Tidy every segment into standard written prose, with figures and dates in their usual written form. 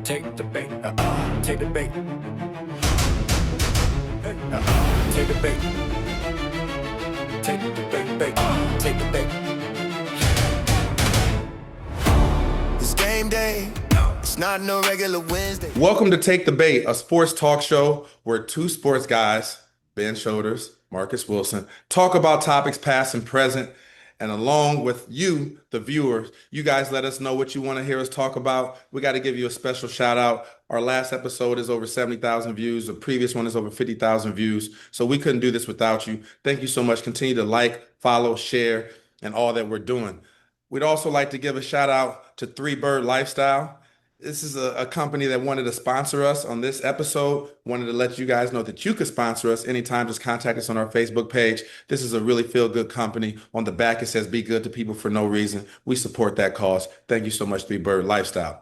Take the bait. Take the bait. Take the bait. Take the bait. Take the bait. It's game day. It's not no regular Wednesday. Welcome to Take the Bait, a sports talk show where two sports guys, Ben Shoulders, Marcus Wilson, talk about topics past and present. And along with you, the viewers, you guys let us know what you want to hear us talk about. We got to give you a special shout out. Our last episode is over 70,000 views. The previous one is over 50,000 views. So we couldn't do this without you. Thank you so much. Continue to like, follow, share, and all that we're doing. We'd also like to give a shout out to Three Bird Lifestyle. This is a company that wanted to sponsor us on this episode. Wanted to let you guys know that you could sponsor us anytime. Just contact us on our Facebook page. This is a really feel-good company. On the back, it says, be good to people for no reason. We support that cause. Thank you so much, Three Bird Lifestyle.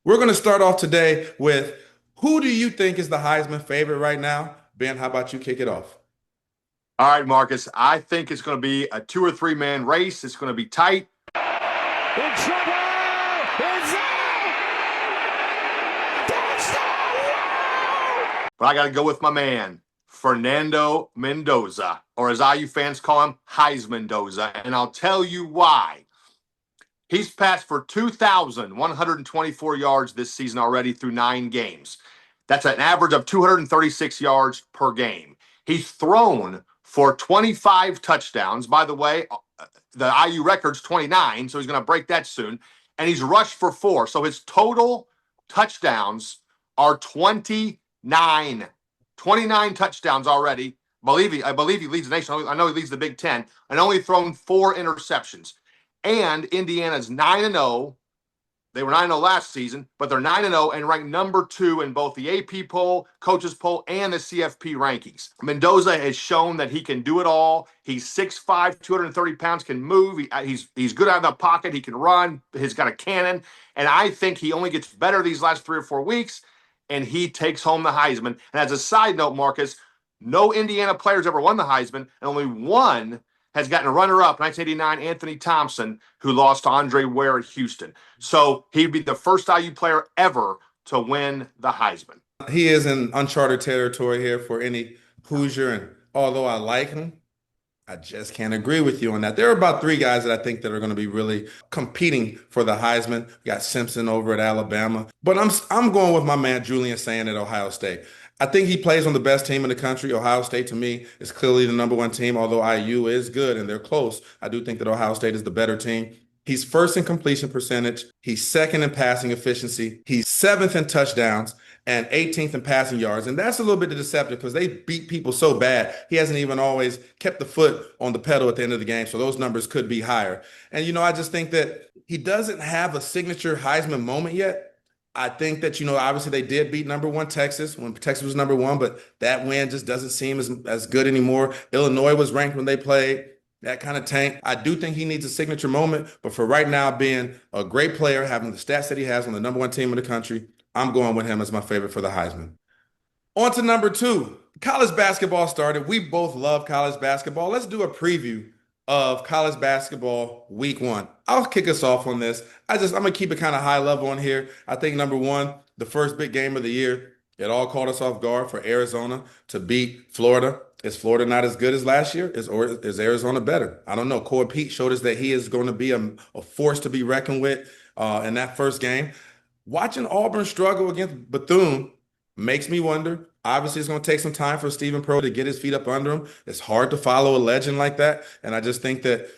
We're going to start off today with, who do you think is the Heisman favorite right now? Ben, how about you kick it off? All right, Marcus. I think it's going to be a 2 or 3 man race. It's going to be tight. In trouble! But I got to go with my man, Fernando Mendoza, or as IU fans call him, Heisman-doza. And I'll tell you why. He's passed for 2,124 yards this season already through 9 games. That's an average of 236 yards per game. He's thrown for 25 touchdowns. By the way, the IU record's 29, so he's going to break that soon. And he's rushed for 4. So his total touchdowns are 29 touchdowns already. I believe he leads the nation. I know he leads the Big Ten, and only thrown 4 interceptions. And Indiana's 9-0. They were 9-0 last season, but they're 9-0 and ranked number 2 in both the AP poll, coaches poll, and the CFP rankings. Mendoza has shown that he can do it all. He's 6'5", 230 pounds, can move. He's good out of the pocket. He can run. He's got a cannon. And I think he only gets better these last 3 or 4 weeks, and he takes home the Heisman. And as a side note, Marcus, no Indiana players ever won the Heisman, and only one has gotten a runner-up, 1989, Anthony Thompson, who lost to Andre Ware at Houston. So he'd be the first IU player ever to win the Heisman. He is in uncharted territory here for any Hoosier, and although I like him, I just can't agree with you on that. There are about 3 guys that I think that are going to be really competing for the Heisman. We got Simpson over at Alabama, but I'm going with my man Julian Sand at Ohio State. I think he plays on the best team in the country. Ohio State, to me, is clearly the number 1 team, although IU is good and they're close. I do think that Ohio State is the better team. He's first in completion percentage. He's second in passing efficiency. He's 7th in touchdowns and 18th in passing yards. And that's a little bit deceptive because they beat people so bad. He hasn't even always kept the foot on the pedal at the end of the game. So those numbers could be higher. And, I just think that he doesn't have a signature Heisman moment yet. I think that, obviously they did beat number 1 Texas when Texas was number 1, but that win just doesn't seem as good anymore. Illinois was ranked when they played. That kind of tank. I do think he needs a signature moment, but for right now, being a great player, having the stats that he has on the number 1 team in the country, I'm going with him as my favorite for the Heisman. On to number 2. College basketball started. We both love college basketball. Let's do a preview of college basketball week 1. I'll kick us off on this. I'm going to keep it kind of high level on here. I think number 1, the first big game of the year, it all caught us off guard for Arizona to beat Florida. Is Florida not as good as last year? Is Arizona better? I don't know. Corey Pete showed us that he is going to be a force to be reckoned with in that first game. Watching Auburn struggle against Bethune makes me wonder. Obviously, it's going to take some time for Stephen Pro to get his feet up under him. It's hard to follow a legend like that. And I just think that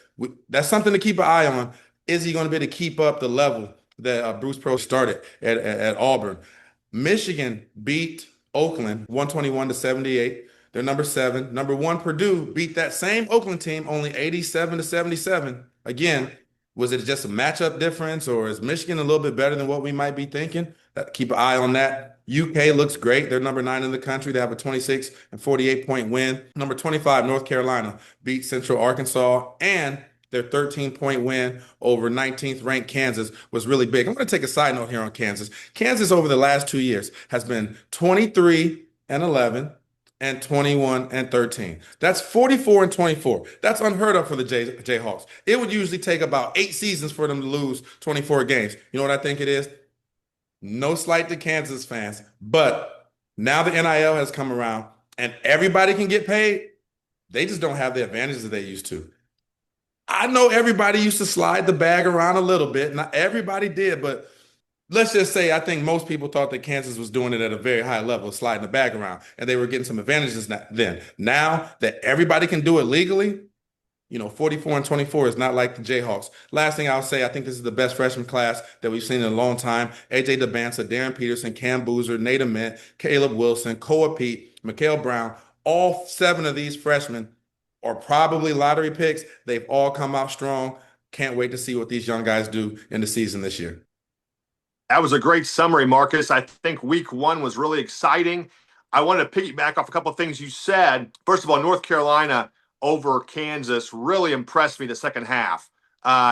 that's something to keep an eye on. Is he going to be able to keep up the level that Bruce Pro started at Auburn? Michigan beat Oakland 121-78. They're number 7. Number 1, Purdue beat that same Oakland team only 87-77. Again, was it just a matchup difference, or is Michigan a little bit better than what we might be thinking? Keep an eye on that. UK looks great. They're number 9 in the country. They have a 26 and 48-point win. Number 25, North Carolina beat Central Arkansas, and their 13-point win over 19th ranked Kansas was really big. I'm going to take a side note here on Kansas. Kansas over the last 2 years has been 23-11 and 21-13. That's 44-24. That's unheard of for the Jayhawks. It would usually take about 8 seasons for them to lose 24 games. You know what I think it is? No slight to Kansas fans, but now the NIL has come around and everybody can get paid. They just don't have the advantages that they used to. I know everybody used to slide the bag around a little bit. Not everybody did, but let's just say I think most people thought that Kansas was doing it at a very high level, sliding the bag around, and they were getting some advantages then. Now that everybody can do it legally, 44 and 24 is not like the Jayhawks. Last thing I'll say, I think this is the best freshman class that we've seen in a long time. AJ DeBanza, Darren Peterson, Cam Boozer, Nate Ament, Caleb Wilson, Koa Pete, Mikael Brown. All 7 of these freshmen are probably lottery picks. They've all come out strong. Can't wait to see what these young guys do in the season this year. That was a great summary, Marcus. I think week 1 was really exciting. I wanted to piggyback off a couple of things you said. First of all, North Carolina over Kansas really impressed me the second half.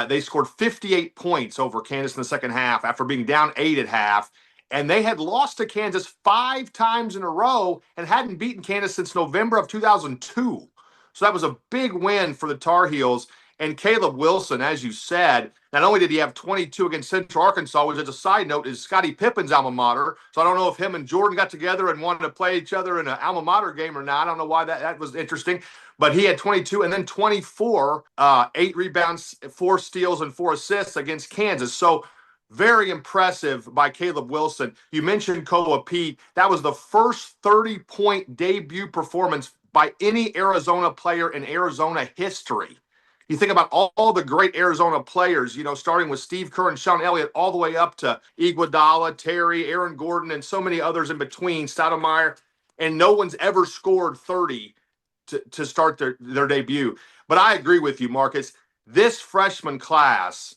They scored 58 points over Kansas in the second half after being down 8 at half. And they had lost to Kansas 5 times in a row and hadn't beaten Kansas since November of 2002. So that was a big win for the Tar Heels. And Caleb Wilson, as you said, not only did he have 22 against Central Arkansas, which as a side note is Scottie Pippen's alma mater. So I don't know if him and Jordan got together and wanted to play each other in an alma mater game or not. I don't know why that was interesting. But he had 22 and then 24, 8 rebounds, 4 steals, and 4 assists against Kansas. So very impressive by Caleb Wilson. You mentioned Koa Pete. That was the first 30-point debut performance by any Arizona player in Arizona history. You think about all the great Arizona players, starting with Steve Kerr and Sean Elliott, all the way up to Iguodala, Terry, Aaron Gordon, and so many others in between, Stoudemire, and no one's ever scored 30 to start their debut. But I agree with you, Marcus. This freshman class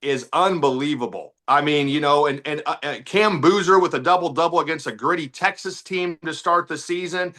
is unbelievable. I mean, and Cam Boozer with a double-double against a gritty Texas team to start the season.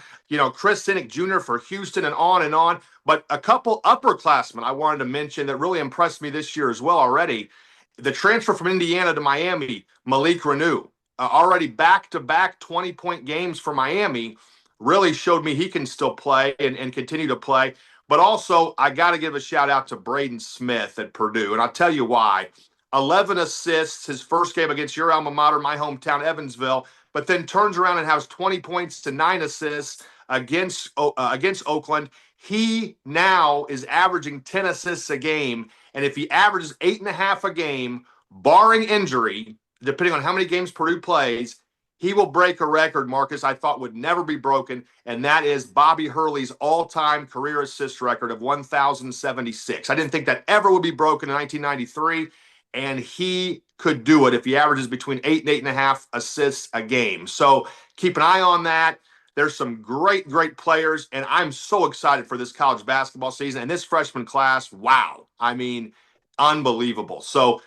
Chris Sinek Jr. for Houston and on and on. But a couple upperclassmen I wanted to mention that really impressed me this year as well already. The transfer from Indiana to Miami, Malik Reneau, already back-to-back 20-point games for Miami, really showed me he can still play and continue to play. But also, I got to give a shout-out to Braden Smith at Purdue, and I'll tell you why. 11 assists, his first game against your alma mater, my hometown, Evansville, but then turns around and has 20 points to 9 assists against Oakland. He now is averaging 10 assists a game, and if he averages 8.5 a game, barring injury, depending on how many games Purdue plays, he will break a record, Marcus, I thought would never be broken, and that is Bobby Hurley's all-time career assist record of 1,076. I didn't think that ever would be broken in 1993, and he could do it if he averages between 8 and 8.5 assists a game. So keep an eye on that. There's some great, great players, and I'm so excited for this college basketball season. And this freshman class, wow. I mean, unbelievable. So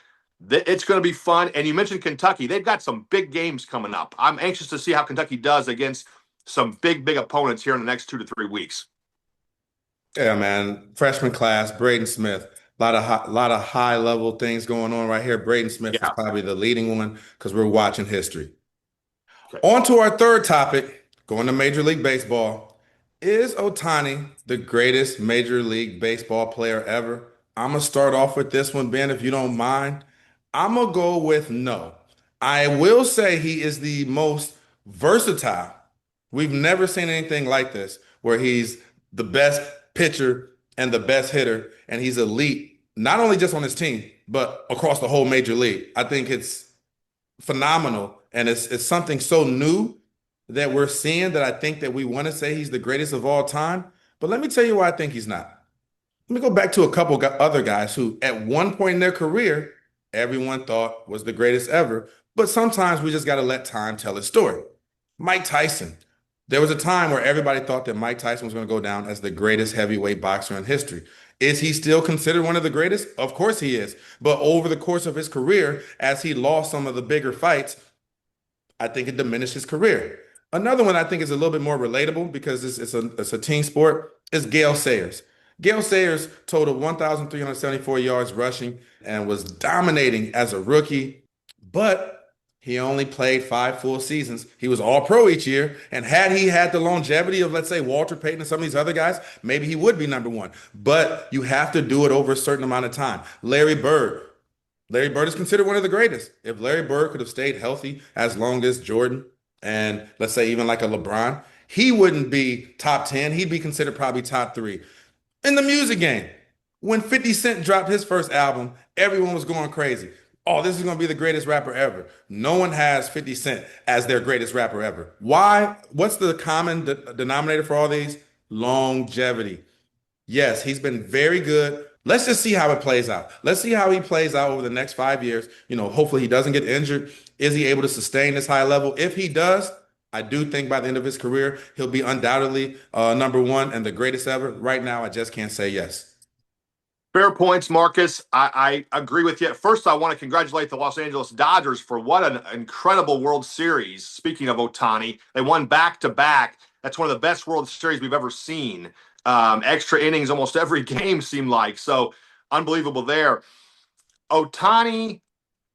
it's going to be fun. And you mentioned Kentucky. They've got some big games coming up. I'm anxious to see how Kentucky does against some big, big opponents here in the next 2 to 3 weeks. Yeah, man. Freshman class, Braden Smith. A lot of high level things going on right here. Braden Smith is probably the leading one because we're watching history. Okay. On to our third topic, going to Major League Baseball. Is Ohtani the greatest Major League Baseball player ever? I'm going to start off with this one, Ben, if you don't mind. I'm going to go with no. I will say he is the most versatile. We've never seen anything like this, where he's the best pitcher and the best hitter, and he's elite, not only just on his team, but across the whole major league. I think it's phenomenal, and it's something so new that we're seeing that I think that we want to say he's the greatest of all time. But let me tell you why I think he's not. Let me go back to a couple other guys who, at one point in their career, everyone thought was the greatest ever. But sometimes we just got to let time tell its story. Mike Tyson. There was a time where everybody thought that Mike Tyson was going to go down as the greatest heavyweight boxer in history. Is he still considered one of the greatest? Of course he is. But over the course of his career, as he lost some of the bigger fights, I think it diminished his career. Another one I think is a little bit more relatable because it's a team sport is Gale Sayers. Gale Sayers totaled 1,374 yards rushing and was dominating as a rookie, but he only played 5 full seasons. He was all pro each year. And had he had the longevity of, let's say, Walter Payton and some of these other guys, maybe he would be number one. But you have to do it over a certain amount of time. Larry Bird, Larry Bird is considered one of the greatest. If Larry Bird could have stayed healthy as long as Jordan and let's say even like a LeBron, he wouldn't be top 10. He'd be considered probably top three. In the music game, when 50 Cent dropped his first album, everyone was going crazy. Oh, this is going to be the greatest rapper ever. No one has 50 Cent as their greatest rapper ever. Why? What's the common denominator for all these? Longevity. Yes, he's been very good. Let's just see how it plays out. Let's see how he plays out over the next 5 years. Hopefully he doesn't get injured. Is he able to sustain this high level? If he does, I do think by the end of his career, he'll be undoubtedly number one and the greatest ever. Right now, I just can't say yes. Fair points, Marcus. I agree with you. First, I want to congratulate the Los Angeles Dodgers for what an incredible World Series. Speaking of Ohtani, they won back to back. That's one of the best World Series we've ever seen. Extra innings almost every game seemed like. So unbelievable there. Ohtani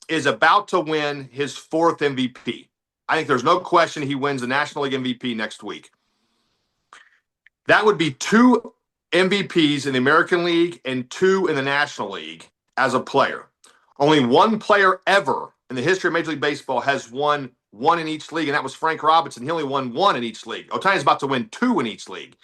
is about to win his fourth MVP. I think there's no question he wins the National League MVP next week. That would be two MVPs in the American League and two in the National League as a player. Only one player ever in the history of Major League Baseball has won one in each league, and that was Frank Robinson. He only won one in each league. Ohtani's about to win two in each league.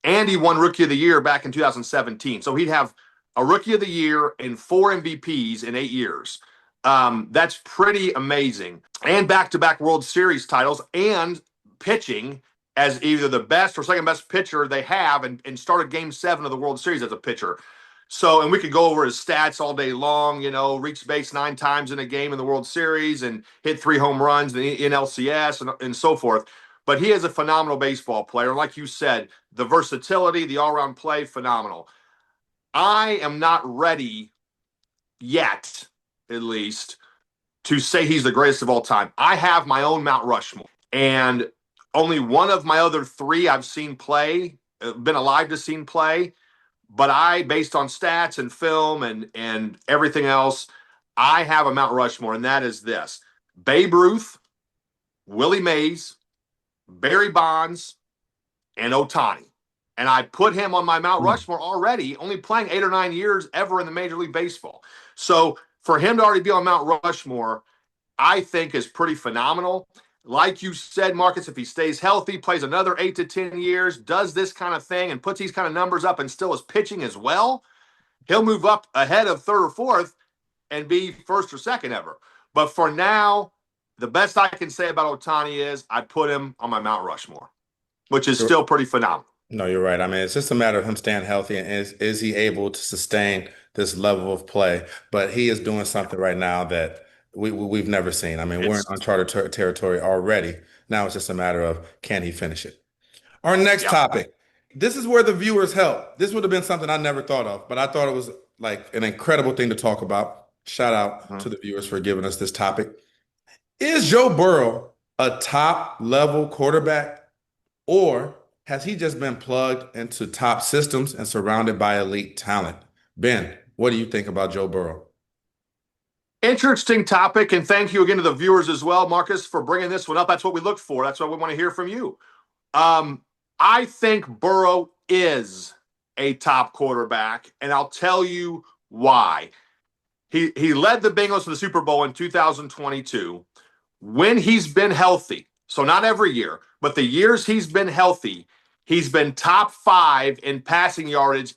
And he won Rookie of the Year back in 2017. So he'd have a Rookie of the Year and four MVPs in 8 years. That's pretty amazing. And back-to-back World Series titles and pitching as either the best or second best pitcher they have and started Game 7 of the World Series as a pitcher. So, and we could go over his stats all day long, reached base 9 times in a game in the World Series and hit 3 home runs in LCS and so forth. But he is a phenomenal baseball player. Like you said, the versatility, the all-around play, phenomenal. I am not ready yet, at least, to say he's the greatest of all time. I have my own Mount Rushmore. And only one of my other 3 I've seen play, been alive to see play. But based on stats and film and everything else, I have a Mount Rushmore, and that is this. Babe Ruth, Willie Mays, Barry Bonds, and Ohtani. And I put him on my Mount Rushmore already, only playing 8 or 9 years ever in the Major League Baseball. So for him to already be on Mount Rushmore, I think is pretty phenomenal. Like you said, Marcus, if he stays healthy, plays another 8 to 10 years, does this kind of thing, and puts these kind of numbers up and still is pitching as well, he'll move up ahead of third or fourth and be first or second ever. But for now, the best I can say about Ohtani is I put him on my Mount Rushmore, which is still pretty phenomenal. No, you're right. I mean, it's just a matter of him staying healthy and is he able to sustain this level of play? But he is doing something right now that we've never seen. I mean, we're in uncharted territory already. Now it's just a matter of can he finish it? Our next topic. This is where the viewers help. This would have been something I never thought of, but I thought it was like an incredible thing to talk about. Shout out to the viewers for giving us this topic. Is Joe Burrow a top level quarterback, or has he just been plugged into top systems and surrounded by elite talent? Ben, what do you think about Joe Burrow? Interesting topic, and thank you again to the viewers as well, Marcus, for bringing this one up. That's what we look for. That's what we want to hear from you. I think Burrow is a top quarterback, and I'll tell you why. He led the Bengals to the Super Bowl in 2022 when he's been healthy. So not every year, but the years he's been healthy, he's been top 5 in passing yardage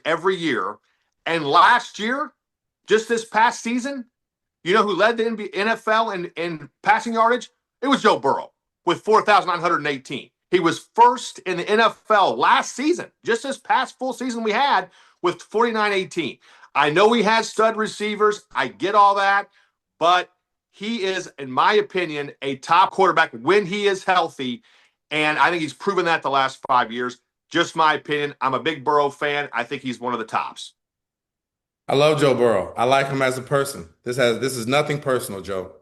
every year. And last year, just this past season, you know who led the NFL in passing yardage? It was Joe Burrow with 4,918. He was first in the NFL last season, just this past full season we had, with 4,918. I know he has stud receivers. I get all that. But he is, in my opinion, a top quarterback when he is healthy. And I think he's proven that the last 5 years. Just my opinion. I'm a big Burrow fan. I think he's one of the tops. I love Joe Burrow. I like him as a person. This is nothing personal, Joe.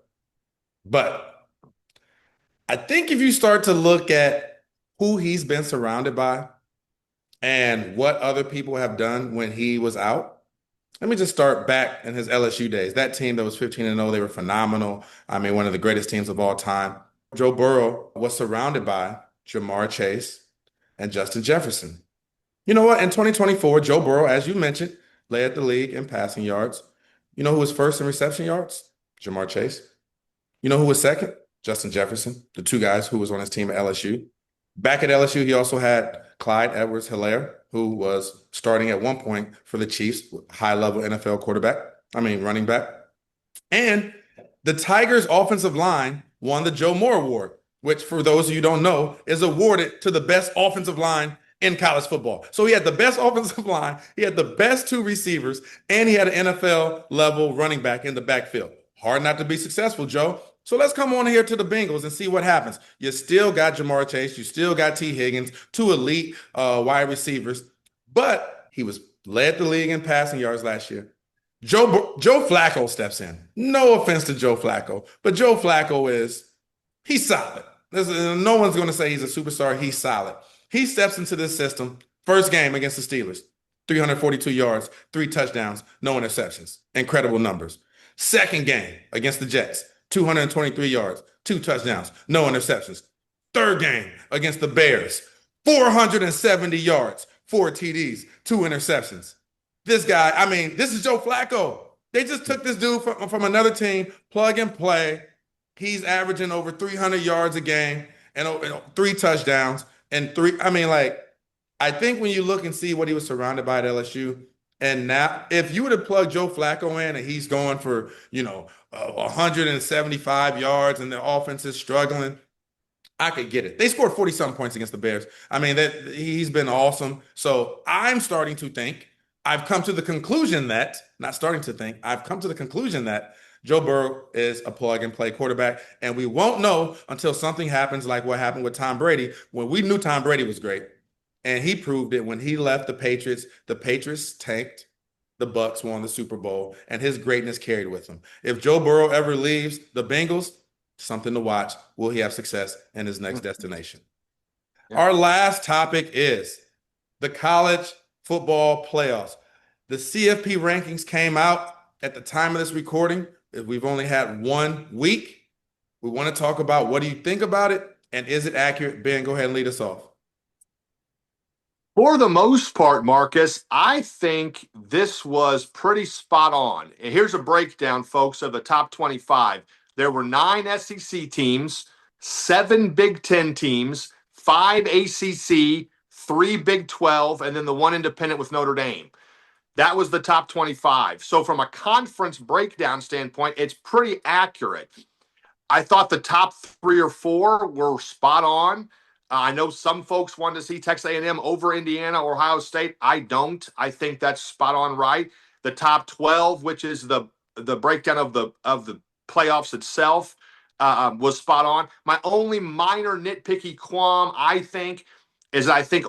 But I think if you start to look at who he's been surrounded by and what other people have done when he was out, let me just start back in his LSU days. That team that was 15-0, they were phenomenal. I mean, one of the greatest teams of all time. Joe Burrow was surrounded by Jamar Chase and Justin Jefferson. You know what? In 2024, Joe Burrow, as you mentioned, led the league in passing yards. You know who was first in reception yards? Jamar Chase. You know who was second? Justin Jefferson, the two guys who was on his team at LSU. Back at LSU, he also had Clyde Edwards-Helaire, who was starting at one point for the Chiefs, high-level NFL running back. And the Tigers' offensive line won the Joe Moore Award, which, for those of you who don't know, is awarded to the best offensive line in college football. So he had the best offensive line, he had the best two receivers, and he had an NFL level running back in the backfield. Hard not to be successful, Joe. So let's come on here to the Bengals and see what happens. You still got Jamar Chase, you still got T. Higgins, two elite wide receivers, but he led the league in passing yards last year. Joe Flacco steps in. No offense to Joe Flacco, but Joe Flacco he's solid. No one's going to say he's a superstar. He's solid. He steps into this system. First game against the Steelers, 342 yards, 3 touchdowns, no interceptions. Incredible numbers. Second game against the Jets, 223 yards, 2 touchdowns, no interceptions. Third game against the Bears, 470 yards, 4 TDs, 2 interceptions. This guy, this is Joe Flacco. They just took this dude from another team, plug and play. He's averaging over 300 yards a game and 3 touchdowns and 3. I think when you look and see what he was surrounded by at LSU, and now if you would have plugged Joe Flacco in and he's going for, 175 yards and the offense is struggling, I could get it. They scored 40-something points against the Bears. He's been awesome. So I'm starting to think, I've come to the conclusion that Joe Burrow is a plug-and-play quarterback, and we won't know until something happens like what happened with Tom Brady, when we knew Tom Brady was great, and he proved it when he left the Patriots. The Patriots tanked, the Bucs won the Super Bowl, and his greatness carried with him. If Joe Burrow ever leaves the Bengals, something to watch. Will he have success in his next destination? Yeah. Our last topic is the college football playoffs. The CFP rankings came out at the time of this recording. We've only had 1 week. We want to talk about, what do you think about it, and is it accurate? Ben, go ahead and lead us off. For the most part, Marcus, I think this was pretty spot on. And here's a breakdown, folks, of the top 25. There were 9 SEC teams, 7 Big Ten teams, 5 ACC, 3 Big 12, and then the 1 independent with Notre Dame. That was the top 25. So from a conference breakdown standpoint, it's pretty accurate. I thought the top 3 or 4 were spot on. I know some folks wanted to see Texas A&M over Indiana or Ohio State. I don't. I think that's spot on right. The top 12, which is the breakdown of the playoffs itself, was spot on. My only minor nitpicky qualm, I think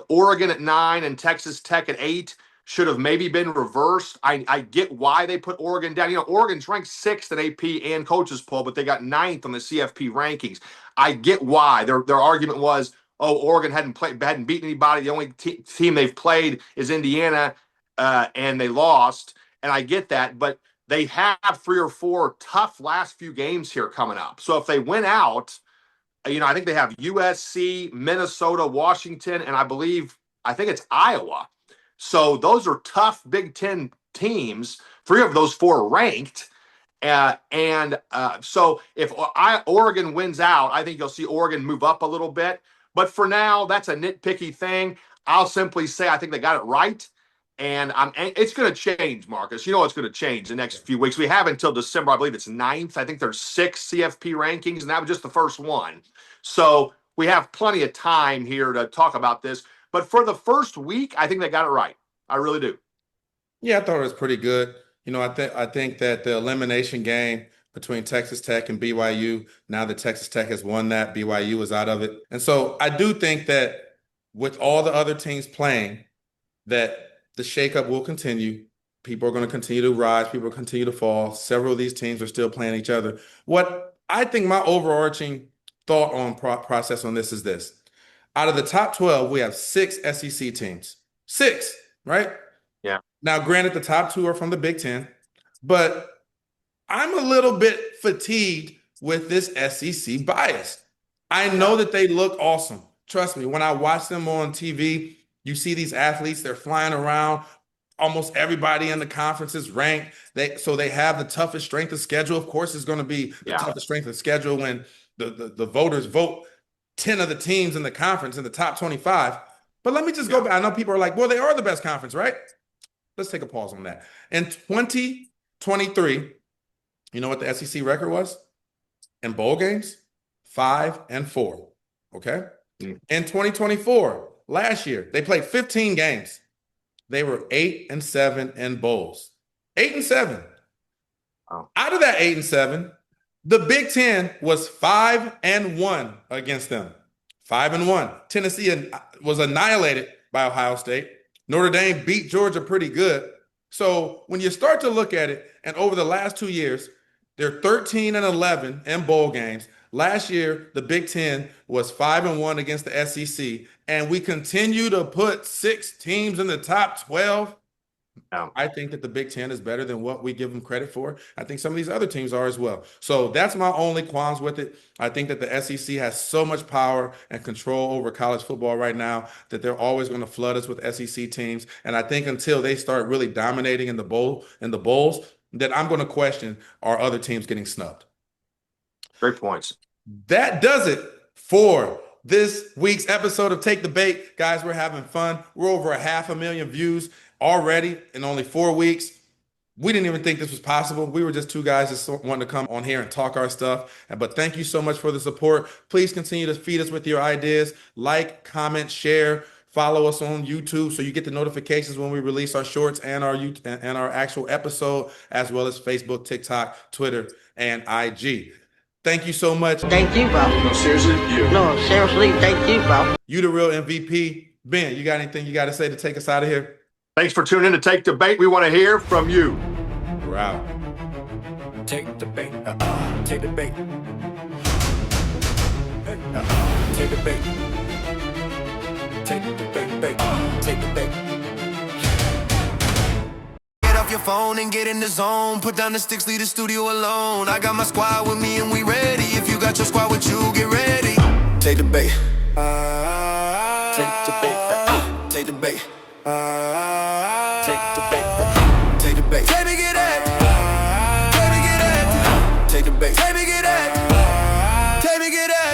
Oregon at 9 and Texas Tech at 8 should have maybe been reversed. I get why they put Oregon down. Oregon's ranked 6th in AP and coaches poll, but they got 9th on the CFP rankings. I get why. Their argument was, Oregon hadn't beaten anybody. The only team they've played is Indiana, and they lost. And I get that, but they have 3 or 4 tough last few games here coming up. So if they win out, I think they have USC, Minnesota, Washington, and I think it's Iowa. So those are tough Big Ten teams. 3 of those 4 are ranked. So if Oregon wins out, I think you'll see Oregon move up a little bit. But for now, that's a nitpicky thing. I'll simply say I think they got it right. And it's going to change, Marcus. It's going to change the next few weeks. We have until December, I believe it's 9th. I think there's 6 CFP rankings, and that was just the first one. So we have plenty of time here to talk about this. But for the first week, I think they got it right. I really do. Yeah, I thought it was pretty good. I think that the elimination game between Texas Tech and BYU, now that Texas Tech has won that, BYU is out of it. And so I do think that with all the other teams playing, that the shakeup will continue. People are going to continue to rise. People will continue to fall. Several of these teams are still playing each other. What I think my overarching thought on process on this is this. Out of the top 12, we have 6 SEC teams. 6, right? Yeah. Now, granted, the top 2 are from the Big Ten, but I'm a little bit fatigued with this SEC bias. I know that they look awesome. Trust me, when I watch them on TV, you see these athletes, they're flying around, almost everybody in the conference is ranked. So they have the toughest strength of schedule. Of course, it's going to be the toughest strength of schedule when the voters vote 10 of the teams in the conference in the top 25. But let me just go back. I know people are like, well, they are the best conference, right? Let's take a pause on that. In 2023, you know what the SEC record was? In bowl games, 5-4. Okay. In 2024, last year, they played 15 games. They were 8-7 in bowls. 8-7. Oh. Out of that 8-7, the Big Ten was 5-1 against them. 5-1. Tennessee was annihilated by Ohio State. Notre Dame beat Georgia pretty good. So when you start to look at it, and over the last 2 years, they're 13-11 in bowl games. Last year, the Big Ten was 5-1 against the SEC, and we continue to put 6 teams in the top 12. I think that the Big Ten is better than what we give them credit for. I think some of these other teams are as well. So that's my only qualms with it. I think that the SEC has so much power and control over college football right now that they're always going to flood us with SEC teams. And I think until they start really dominating in the bowls, that I'm going to question, are other teams getting snubbed? Great points. That does it for this week's episode of Take the Bait. Guys, we're having fun. We're over 500,000 views already in only 4 weeks. We didn't even think this was possible. We were just 2 guys just wanting to come on here and talk our stuff. But thank you so much for the support. Please continue to feed us with your ideas. Like, comment, share. Follow us on YouTube so you get the notifications when we release our shorts and our actual episode, as well as Facebook, TikTok, Twitter, and IG. Thank you so much. Thank you, bro. No, seriously, you. No, seriously, thank you, bro. You the real MVP. Ben, you got anything you got to say to take us out of here? Thanks for tuning in to Take the Bait. We want to hear from you. We're out. Take the bait. Take the bait. Take the bait. Take the bait. Take the bait. Get off your phone and get in the zone. Put down the sticks, leave the studio alone. I got my squad with me and we ready. If you got your squad with you, get ready. Take the bait. Take the bait. Take the bait. Take the bait. Take the bait. Take me get that. Take me get that. Take the bait. Take me get that. Take me get that.